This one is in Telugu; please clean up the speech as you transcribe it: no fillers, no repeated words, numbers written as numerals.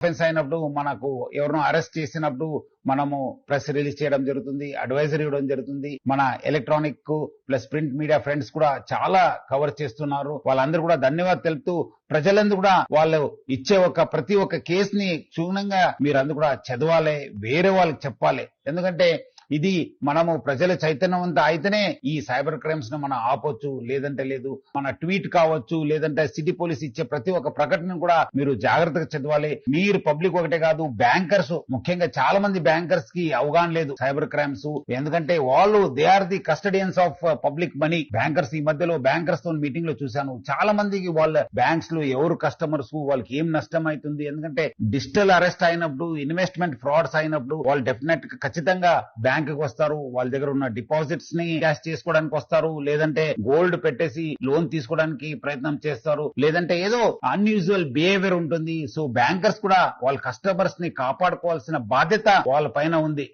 అఫెన్స్ అయినప్పుడు మనకు ఎవరినో అరెస్ట్ చేసినప్పుడు మనము ప్రెస్ రిలీజ్ చేయడం జరుగుతుంది, అడ్వైజరీ ఇవ్వడం జరుగుతుంది. మన electronic plus print media friends కూడా చాలా కవర్ చేస్తున్నారు. వాళ్ళందరూ కూడా ధన్యవాదాలు తెలుపుతూ ప్రజలందరూ కూడా వాళ్ళు ఇచ్చే ప్రతి ఒక్క కేసుని క్షుణ్ణంగా మీరందరూ కూడా చదవాలి, వేరే వాళ్ళకి చెప్పాలి. ఎందుకంటే ఇది మనము ప్రజల చైతన్యవంతం అయితేనే ఈ సైబర్ క్రైమ్స్ ను మనం ఆపొచ్చు, లేదంటే లేదు. మన ట్వీట్ కావచ్చు, లేదంటే సిటీ పోలీస్ ఇచ్చే ప్రతి ఒక్క ప్రకటన కూడా మీరు జాగ్రత్తగా చదవాలి. మీరు పబ్లిక్ ఒకటే కాదు, బ్యాంకర్స్ ముఖ్యంగా చాలా మంది బ్యాంకర్స్ కి అవగాహన లేదు సైబర్ క్రైమ్స్. ఎందుకంటే వాళ్ళు they are the custodians of public money. Bankers ఈ మధ్యలో బ్యాంకర్స్ తో మీటింగ్ లో చూశాను, చాలా మందికి వాళ్ళ బ్యాంక్స్ లో ఎవరు కస్టమర్స్, వాళ్ళకి ఏం నష్టం అవుతుంది. ఎందుకంటే డిజిటల్ అరెస్ట్ అయినప్పుడు, ఇన్వెస్ట్మెంట్ ఫ్రాడ్స్ అయినప్పుడు వాళ్ళు డెఫినెట్ ఖచ్చితంగా బ్యాంక్ వస్తారు. వాళ్ళ దగ్గర ఉన్న డిపాజిట్స్ ని క్యాష్ చేసుకోవడానికి వస్తారు, లేదంటే గోల్డ్ పెట్టేసి లోన్ తీసుకోవడానికి ప్రయత్నం చేస్తారు, లేదంటే ఏదో అన్యూజువల్ బిహేవియర్ ఉంటుంది. సో బ్యాంకర్స్ కూడా వాళ్ళ కస్టమర్స్ ని కాపాడుకోవాల్సిన బాధ్యత వాళ్ళ పైన ఉంది.